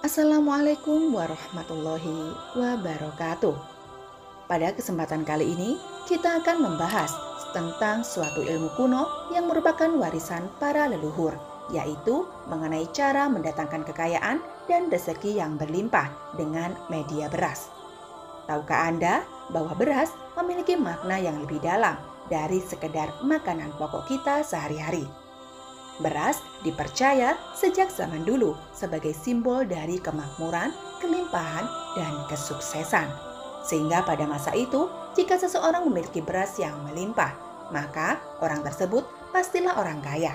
Assalamualaikum warahmatullahi wabarakatuh. Pada kesempatan kali ini, kita akan membahas tentang suatu ilmu kuno yang merupakan warisan para leluhur, yaitu mengenai cara mendatangkan kekayaan dan rezeki yang berlimpah dengan media beras. Tahukah Anda bahwa beras memiliki makna yang lebih dalam dari sekedar makanan pokok kita sehari-hari? Beras dipercaya sejak zaman dulu sebagai simbol dari kemakmuran, kelimpahan, dan kesuksesan. Sehingga pada masa itu, jika seseorang memiliki beras yang melimpah, maka orang tersebut pastilah orang kaya.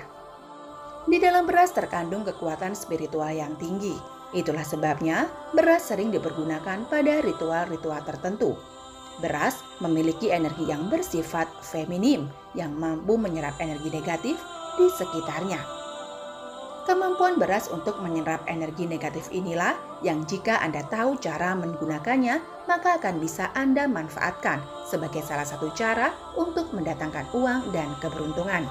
Di dalam beras terkandung kekuatan spiritual yang tinggi. Itulah sebabnya beras sering dipergunakan pada ritual-ritual tertentu. Beras memiliki energi yang bersifat feminim yang mampu menyerap energi negatif di sekitarnya. Kemampuan beras untuk menyerap energi negatif inilah yang jika Anda tahu cara menggunakannya, maka akan bisa Anda manfaatkan sebagai salah satu cara untuk mendatangkan uang dan keberuntungan.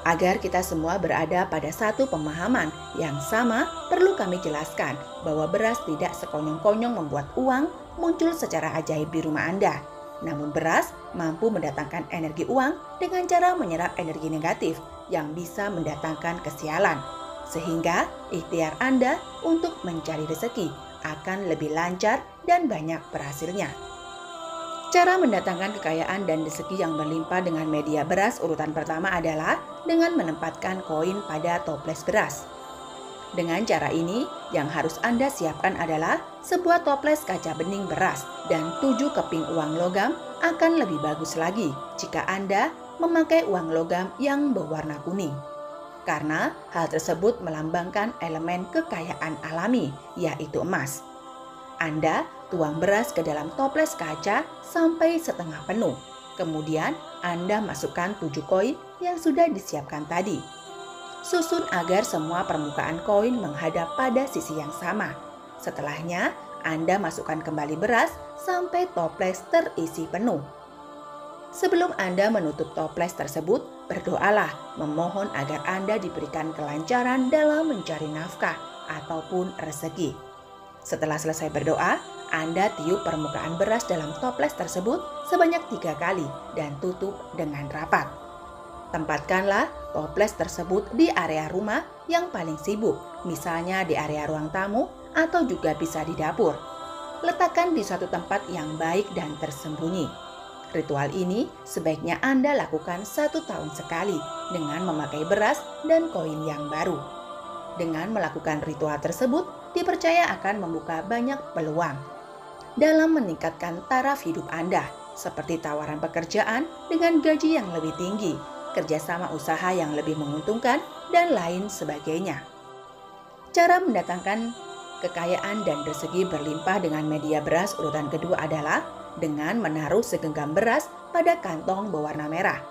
Agar kita semua berada pada satu pemahaman yang sama, perlu kami jelaskan bahwa beras tidak sekonyong-konyong membuat uang muncul secara ajaib di rumah Anda. Namun beras mampu mendatangkan energi uang dengan cara menyerap energi negatif yang bisa mendatangkan kesialan. Sehingga ikhtiar Anda untuk mencari rezeki akan lebih lancar dan banyak berhasilnya. Cara mendatangkan kekayaan dan rezeki yang berlimpah dengan media beras urutan pertama adalah dengan menempatkan koin pada toples beras. Dengan cara ini, yang harus Anda siapkan adalah sebuah toples kaca bening beras dan 7 keping uang logam. Akan lebih bagus lagi jika Anda memakai uang logam yang berwarna kuning. Karena hal tersebut melambangkan elemen kekayaan alami, yaitu emas. Anda tuang beras ke dalam toples kaca sampai setengah penuh. Kemudian Anda masukkan 7 koin yang sudah disiapkan tadi. Susun agar semua permukaan koin menghadap pada sisi yang sama. Setelahnya, Anda masukkan kembali beras sampai toples terisi penuh. Sebelum Anda menutup toples tersebut, berdoalah memohon agar Anda diberikan kelancaran dalam mencari nafkah ataupun rezeki. Setelah selesai berdoa, Anda tiup permukaan beras dalam toples tersebut sebanyak 3 kali dan tutup dengan rapat. Tempatkanlah toples tersebut di area rumah yang paling sibuk, misalnya di area ruang tamu atau juga bisa di dapur. Letakkan di suatu tempat yang baik dan tersembunyi. Ritual ini sebaiknya Anda lakukan 1 tahun sekali dengan memakai beras dan koin yang baru. Dengan melakukan ritual tersebut, dipercaya akan membuka banyak peluang dalam meningkatkan taraf hidup Anda, seperti tawaran pekerjaan dengan gaji yang lebih tinggi, kerjasama usaha yang lebih menguntungkan, dan lain sebagainya. Cara mendatangkan kekayaan dan rezeki berlimpah dengan media beras urutan kedua adalah dengan menaruh segenggam beras pada kantong berwarna merah.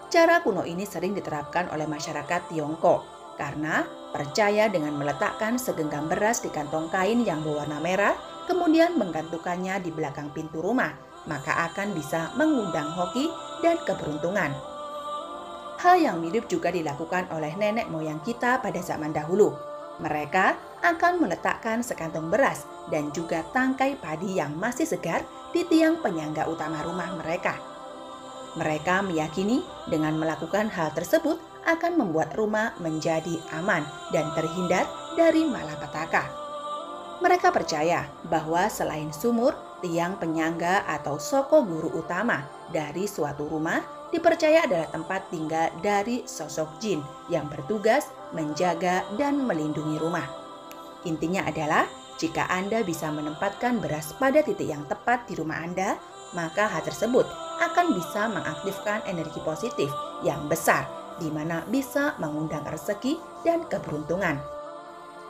Cara kuno ini sering diterapkan oleh masyarakat Tiongkok karena percaya dengan meletakkan segenggam beras di kantong kain yang berwarna merah, kemudian menggantungkannya di belakang pintu rumah, maka akan bisa mengundang hoki dan keberuntungan. Hal yang mirip juga dilakukan oleh nenek moyang kita pada zaman dahulu. Mereka akan meletakkan sekantong beras dan juga tangkai padi yang masih segar di tiang penyangga utama rumah mereka. Mereka meyakini dengan melakukan hal tersebut akan membuat rumah menjadi aman dan terhindar dari malapetaka. Mereka percaya bahwa selain sumur, tiang penyangga atau soko guru utama dari suatu rumah dipercaya adalah tempat tinggal dari sosok jin yang bertugas menjaga dan melindungi rumah. Intinya adalah jika Anda bisa menempatkan beras pada titik yang tepat di rumah Anda, maka hal tersebut akan bisa mengaktifkan energi positif yang besar, di mana bisa mengundang rezeki dan keberuntungan.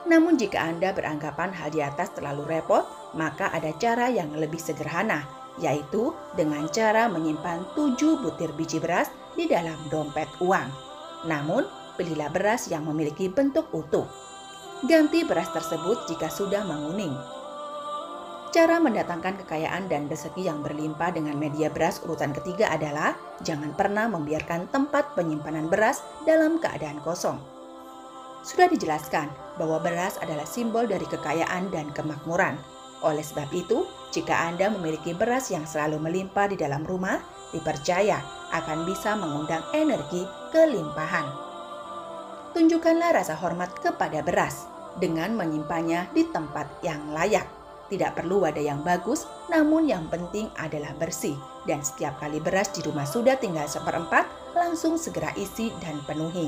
Namun jika Anda beranggapan hal di atas terlalu repot, maka ada cara yang lebih sederhana, yaitu dengan cara menyimpan 7 butir biji beras di dalam dompet uang. Namun, pilihlah beras yang memiliki bentuk utuh. Ganti beras tersebut jika sudah menguning. Cara mendatangkan kekayaan dan rezeki yang berlimpah dengan media beras urutan ketiga adalah jangan pernah membiarkan tempat penyimpanan beras dalam keadaan kosong. Sudah dijelaskan bahwa beras adalah simbol dari kekayaan dan kemakmuran. Oleh sebab itu, jika Anda memiliki beras yang selalu melimpah di dalam rumah, dipercaya akan bisa mengundang energi kelimpahan. Tunjukkanlah rasa hormat kepada beras dengan menyimpannya di tempat yang layak. Tidak perlu wadah yang bagus, namun yang penting adalah bersih. Dan setiap kali beras di rumah sudah tinggal seperempat, langsung segera isi dan penuhi.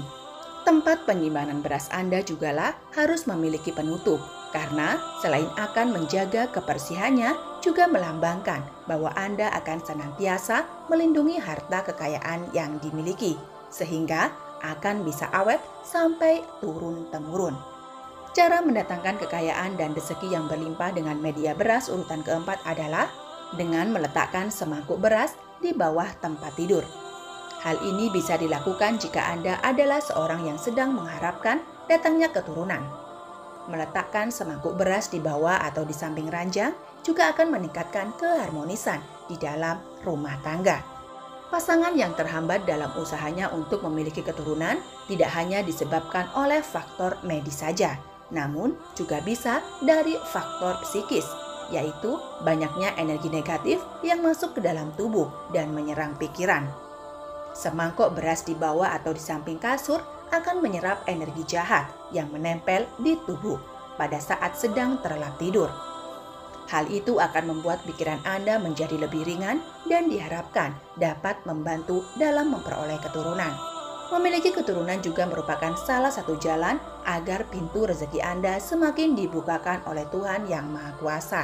Tempat penyimpanan beras Anda jugalah harus memiliki penutup, karena selain akan menjaga kebersihannya, juga melambangkan bahwa Anda akan senantiasa melindungi harta kekayaan yang dimiliki, sehingga akan bisa awet sampai turun-temurun. Cara mendatangkan kekayaan dan rezeki yang berlimpah dengan media beras urutan keempat adalah dengan meletakkan semangkuk beras di bawah tempat tidur. Hal ini bisa dilakukan jika Anda adalah seorang yang sedang mengharapkan datangnya keturunan. Meletakkan semangkuk beras di bawah atau di samping ranjang juga akan meningkatkan keharmonisan di dalam rumah tangga. Pasangan yang terhambat dalam usahanya untuk memiliki keturunan tidak hanya disebabkan oleh faktor medis saja, namun juga bisa dari faktor psikis, yaitu banyaknya energi negatif yang masuk ke dalam tubuh dan menyerang pikiran. Semangkuk beras di bawah atau di samping kasur akan menyerap energi jahat yang menempel di tubuh pada saat sedang terlelap tidur. Hal itu akan membuat pikiran Anda menjadi lebih ringan dan diharapkan dapat membantu dalam memperoleh keturunan. Memiliki keturunan juga merupakan salah satu jalan agar pintu rezeki Anda semakin dibukakan oleh Tuhan Yang Maha Kuasa.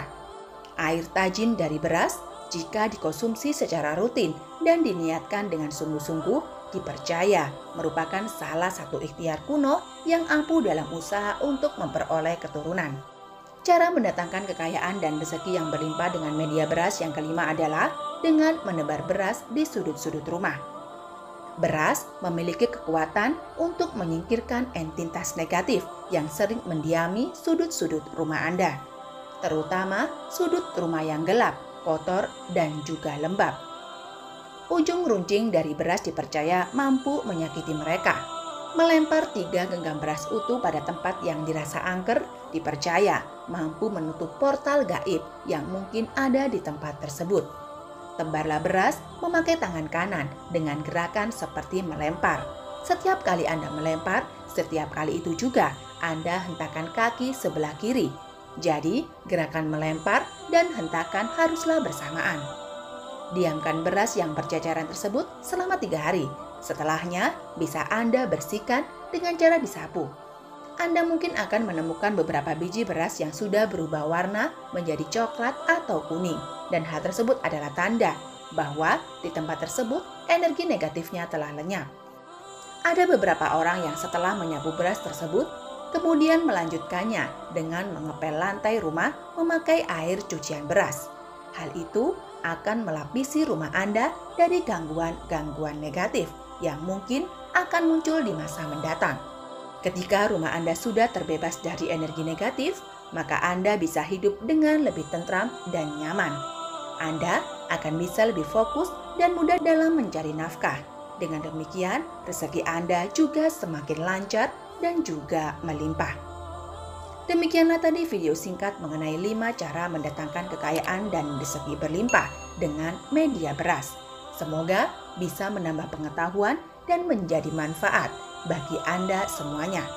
Air tajin dari beras, jika dikonsumsi secara rutin dan diniatkan dengan sungguh-sungguh, dipercaya merupakan salah satu ikhtiar kuno yang ampuh dalam usaha untuk memperoleh keturunan. Cara mendatangkan kekayaan dan rezeki yang berlimpah dengan media beras yang kelima adalah dengan menebar beras di sudut-sudut rumah. Beras memiliki kekuatan untuk menyingkirkan entitas negatif yang sering mendiami sudut-sudut rumah Anda, terutama sudut rumah yang gelap, kotor, dan juga lembab. Ujung runcing dari beras dipercaya mampu menyakiti mereka. Melempar 3 genggam beras utuh pada tempat yang dirasa angker dipercaya mampu menutup portal gaib yang mungkin ada di tempat tersebut. Tebarlah beras memakai tangan kanan dengan gerakan seperti melempar. Setiap kali Anda melempar, setiap kali itu juga Anda hentakan kaki sebelah kiri. Jadi, gerakan melempar dan hentakan haruslah bersamaan. Diamkan beras yang berjajaran tersebut selama 3 hari. Setelahnya, bisa Anda bersihkan dengan cara disapu. Anda mungkin akan menemukan beberapa biji beras yang sudah berubah warna menjadi coklat atau kuning. Dan hal tersebut adalah tanda bahwa di tempat tersebut energi negatifnya telah lenyap. Ada beberapa orang yang setelah menyapu beras tersebut, kemudian melanjutkannya dengan mengepel lantai rumah memakai air cucian beras. Hal itu akan melapisi rumah Anda dari gangguan-gangguan negatif yang mungkin akan muncul di masa mendatang. Ketika rumah Anda sudah terbebas dari energi negatif, maka Anda bisa hidup dengan lebih tentram dan nyaman. Anda akan bisa lebih fokus dan mudah dalam mencari nafkah. Dengan demikian, rezeki Anda juga semakin lancar dan juga melimpah. Demikianlah tadi video singkat mengenai 5 cara mendatangkan kekayaan dan rezeki berlimpah dengan media beras. Semoga bisa menambah pengetahuan dan menjadi manfaat bagi Anda semuanya.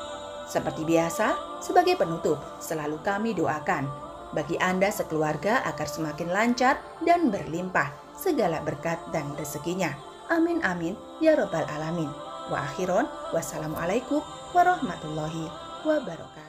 Seperti biasa, sebagai penutup, selalu kami doakan bagi Anda sekeluarga agar semakin lancar dan berlimpah segala berkat dan rezekinya. Amin amin ya robbal alamin. Wa akhiron, wassalamualaikum warahmatullahi wabarakatuh.